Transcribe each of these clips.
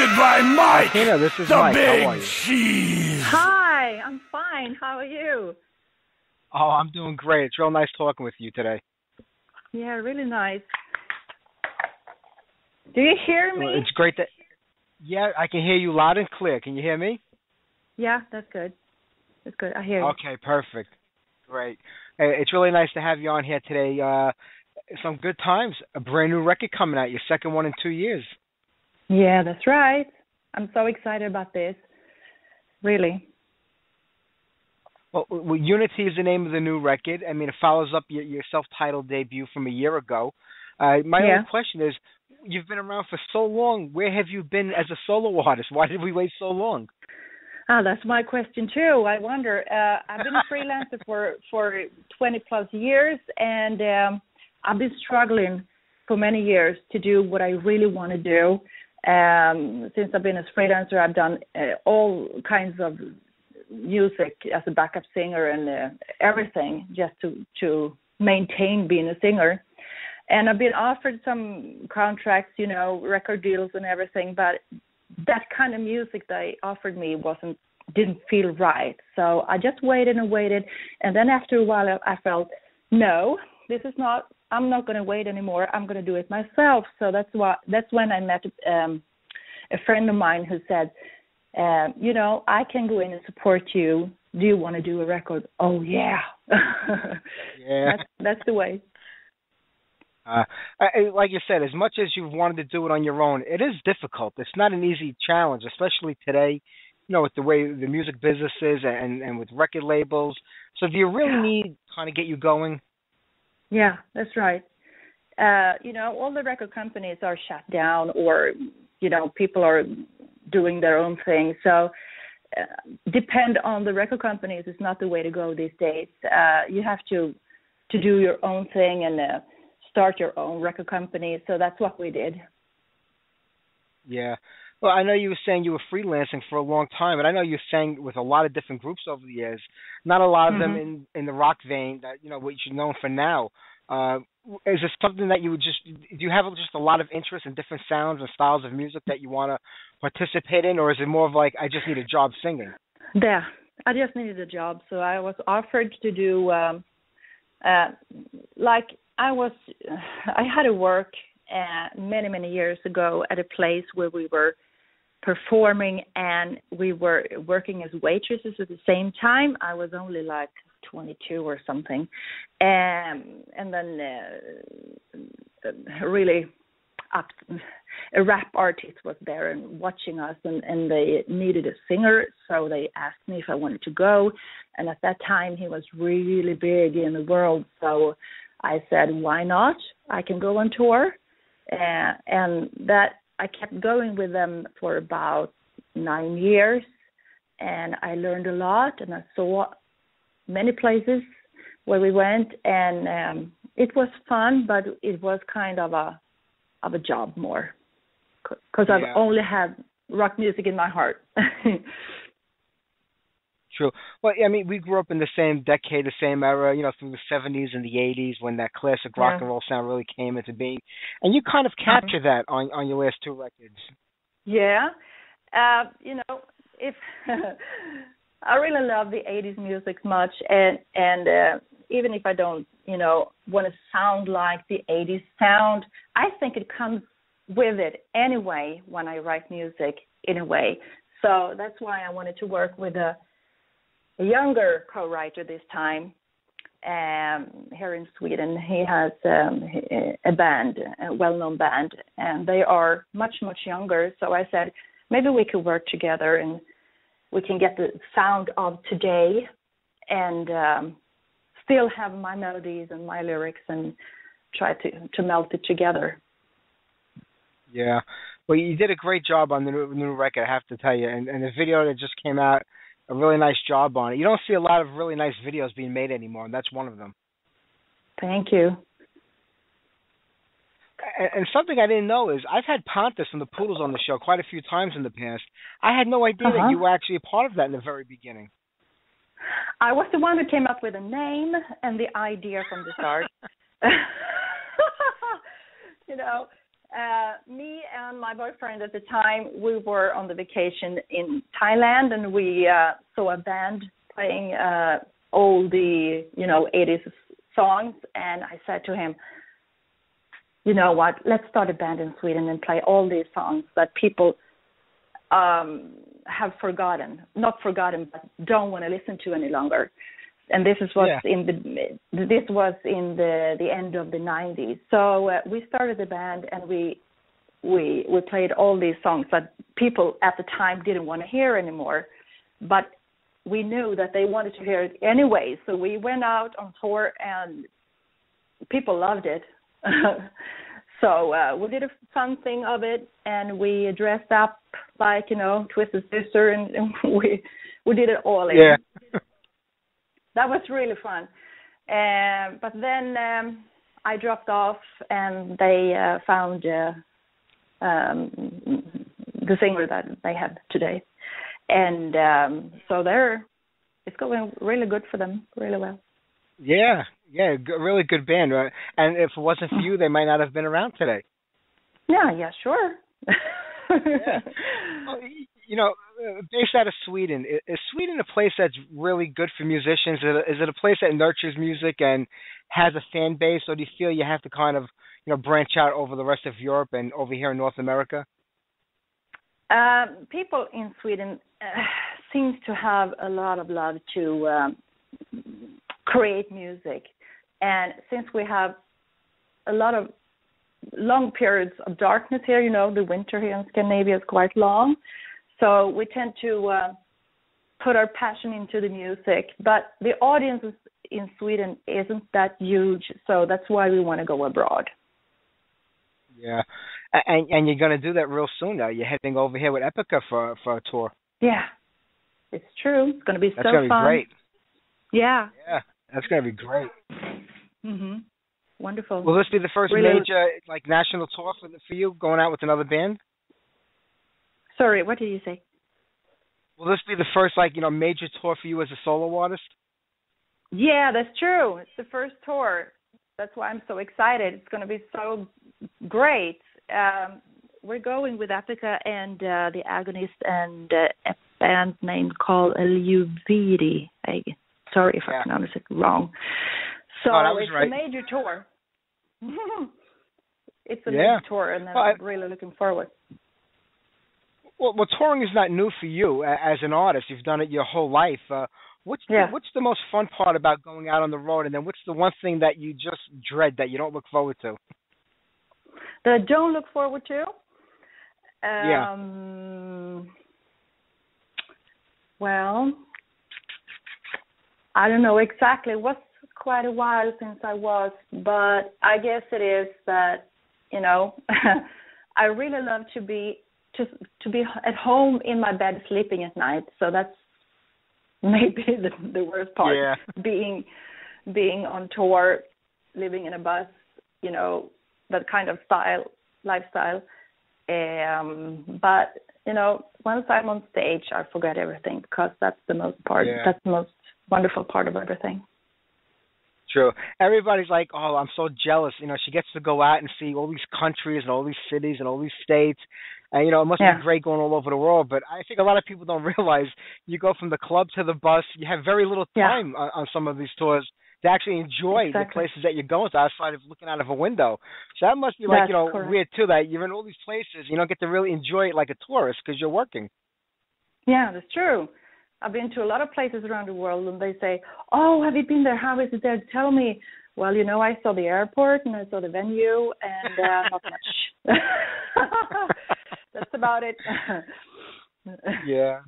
Hosted by Mike, Martina, this is the Mike. How are Big you? Cheese. Hi, I'm fine. How are you? Oh, I'm doing great. It's real nice talking with you today. Yeah, really nice. Do you hear me? It's great that. Yeah, I can hear you loud and clear. Can you hear me? Yeah, that's good. That's good. I hear you. Okay, perfect. Great. It's really nice to have you on here today. Some good times. A brand new record coming out. Your second one in 2 years. Yeah, that's right. I'm so excited about this. Really. Well, Unity is the name of the new record. I mean, it follows up your self-titled debut from a year ago. My only question is, you've been around for so long. Where have you been as a solo artist? Why did we wait so long? Oh, that's my question too. I wonder. I've been a freelancer for 20 plus years, and I've been struggling for many years to do what I really want to do. Since I've been a freelancer, I've done all kinds of music as a backup singer and everything just to maintain being a singer. And I've been offered some contracts, record deals and everything, but that kind of music they offered me didn't feel right. So I just waited and waited, and then after a while I felt, no, I'm not going to wait anymore. I'm going to do it myself. So that's when I met a friend of mine who said, I can go in and support you. Do you want to do a record? Oh yeah. Yeah. That's the way. Like you said, as much as you've wanted to do it on your own, it is difficult. It's not an easy challenge, especially today, with the way the music business is and with record labels. So do you really need kind of get you going? Yeah, that's right. All the record companies are shut down or, people are doing their own thing. So depend on the record companies is not the way to go these days. You have to do your own thing and start your own record company. So that's what we did. Yeah. Well, I know you were saying you were freelancing for a long time, and I know you sang with a lot of different groups over the years. Not a lot of them in the rock vein that, what you're known for now. Is this something that do you have just a lot of interest in different sounds and styles of music that you want to participate in, or is it more of like, I just need a job singing? Yeah, I just needed a job. So I was offered to do, I had to work many, many years ago at a place where we were performing and we were working as waitresses at the same time. I was only like 22 or something. And then really a rap artist was there and watching us and they needed a singer. So they asked me if I wanted to go. And at that time he was really big in the world. So I said, why not? I can go on tour. And that I kept going with them for about 9 years, and I learned a lot, and I saw many places where we went, and it was fun, but it was kind of a job more, because I've only had rock music in my heart. True. Well, I mean, we grew up in the same decade, the same era, through the 70s and the 80s when that classic rock and roll sound really came into being. And you kind of capture that on your last two records. Yeah. If I really love the 80s music much, and even if I don't, want to sound like the 80s sound, I think it comes with it anyway when I write music in a way. So that's why I wanted to work with a younger co-writer this time here in Sweden. He has a band, a well-known band, and they are much, much younger. So I said, maybe we could work together and we can get the sound of today and still have my melodies and my lyrics and try to melt it together. Yeah. Well, you did a great job on the new record, I have to tell you. And the video that just came out, a really nice job on it. You don't see a lot of really nice videos being made anymore, and that's one of them. Thank you. And something I didn't know is I've had Pontus from The Pools on the show quite a few times in the past. I had no idea that you were actually a part of that in the very beginning. I was the one who came up with a name and the idea from the start. Me and my boyfriend at the time, we were on the vacation in Thailand, and we saw a band playing all the 80s songs, and I said to him, you know what, let's start a band in Sweden and play all these songs that people have forgotten, not forgotten, but don't want to listen to any longer. And this was in the end of the 90s. So we started the band, and we played all these songs that people at the time didn't want to hear anymore, but we knew that they wanted to hear it anyway. So we went out on tour, and people loved it. So we did a fun thing of it, and we dressed up like Twisted Sister, and we did it all. Yeah. That was really fun. But then I dropped off, and they found the singer that they have today. And so it's going really good for them, really well. Yeah, really good band. Right? And if it wasn't for you, they might not have been around today. Yeah, sure. Yeah. Well, based out of Sweden, is Sweden a place that's really good for musicians? Is it a place that nurtures music and has a fan base, or do you feel you have to kind of, branch out over the rest of Europe and over here in North America? People in Sweden seem to have a lot of love to create music, and since we have a lot of long periods of darkness here, the winter here in Scandinavia is quite long. So we tend to put our passion into the music, but the audience in Sweden isn't that huge, so that's why we want to go abroad. Yeah, and you're going to do that real soon now. You're heading over here with Epica for a tour. Yeah, it's true. It's going to be so fun. That's going to be great. Yeah. Yeah, that's going to be great. Mhm. Wonderful. Will this be the first major national tour for you, going out with another band? Sorry, what did you say? Will this be the first major tour for you as a solo artist? Yeah, that's true. It's the first tour. That's why I'm so excited. It's going to be so great. We're going with Epica and the Agonist and a band named called Eluviri. Sorry if I pronounced it wrong. So it's right. A major tour. It's a major tour, and I'm really looking forward. Well, touring is not new for you as an artist. You've done it your whole life. What's the most fun part about going out on the road, and then what's the one thing that you just dread, that you don't look forward to? That I don't look forward to? Well, I don't know exactly. It was quite a while since I was, but I guess it is that, I really love to be at home in my bed sleeping at night. So that's maybe the worst part. Yeah. Being on tour, living in a bus, that kind of lifestyle. But once I'm on stage, I forget everything, because that's the most part. Yeah. That's the most wonderful part of everything. True. Everybody's like, oh, I'm so jealous. She gets to go out and see all these countries and all these cities and all these states. And, it must be great going all over the world. But I think a lot of people don't realize you go from the club to the bus. You have very little time on some of these tours to actually enjoy the places that you're going to outside of looking out of a window. So that must be correct. Weird, too, that you're in all these places. You don't get to really enjoy it like a tourist because you're working. Yeah, that's true. I've been to a lot of places around the world, and they say, oh, have you been there? How is it there? Tell me. Well, I saw the airport, and I saw the venue, and not much. That's about it. Yeah.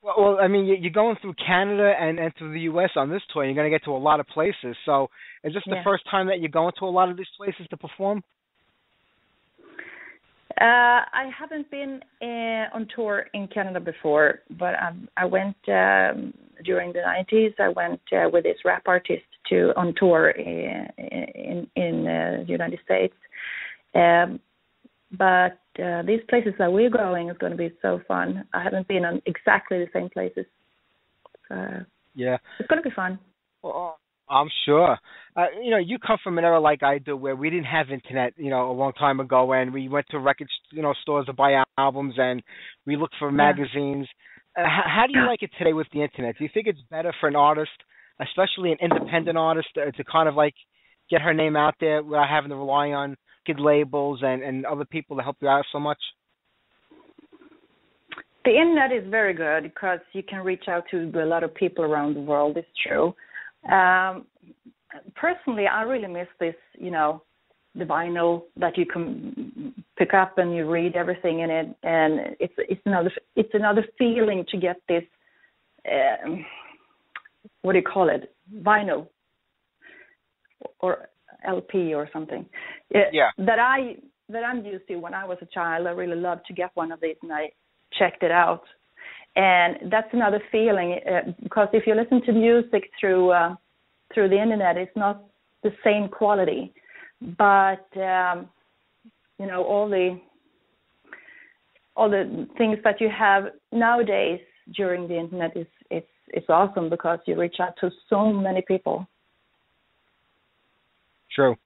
Well, I mean, you're going through Canada and through the U.S. on this tour. You're going to get to a lot of places. So is this the first time that you're going to a lot of these places to perform? I haven't been on tour in Canada before, but I went during the 90s. I went with this rap artist on tour in the United States. But these places that we're going is going to be so fun. I haven't been on exactly the same places. It's going to be fun. Well, I'm sure. You come from an era like I do where we didn't have internet, a long time ago, and we went to stores to buy albums, and we looked for Yeah. magazines. How do you like it today with the internet? Do you think it's better for an artist, especially an independent artist, to kind of like get her name out there without having to rely on good labels and other people to help you out so much? The internet is very good because you can reach out to a lot of people around the world. It's true. Personally, I really miss this, the vinyl that you can pick up and you read everything in it, and it's another feeling to get this. What do you call it? Vinyl or LP or something. Yeah. That I'm used to. When I was a child, I really loved to get one of these, and I checked it out. And that's another feeling because if you listen to music through the internet, it's not the same quality. But all the things that you have nowadays during the internet it's awesome because you reach out to so many people. True.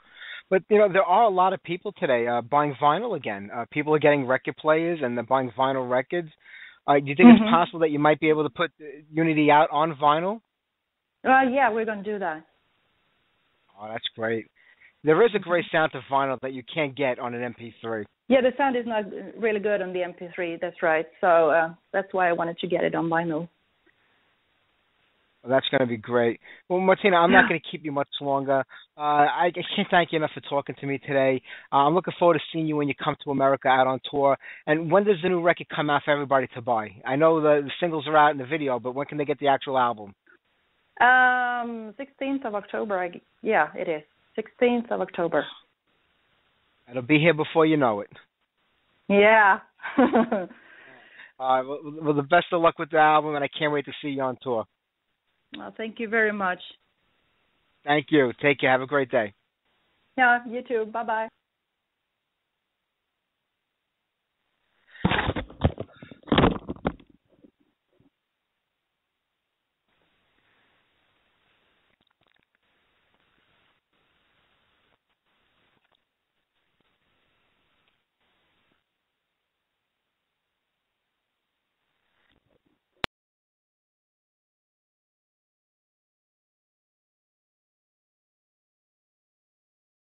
But, there are a lot of people today buying vinyl again. People are getting record players and they're buying vinyl records. Do you think it's possible that you might be able to put Unity out on vinyl? Yeah, we're going to do that. Oh, that's great. There is a great sound to vinyl that you can't get on an MP3. Yeah, the sound is not really good on the MP3. That's right. So that's why I wanted to get it on vinyl. Well, that's going to be great. Well, Martina, I'm not going to keep you much longer. I can't thank you enough for talking to me today. I'm looking forward to seeing you when you come to America out on tour. And when does the new record come out for everybody to buy? I know the singles are out in the video, but when can they get the actual album? 16th of October. Yeah, it is. 16th of October. It'll be here before you know it. Yeah. Well, the best of luck with the album, and I can't wait to see you on tour. Well, thank you very much. Thank you. Take care. Have a great day. Yeah, you too. Bye-bye.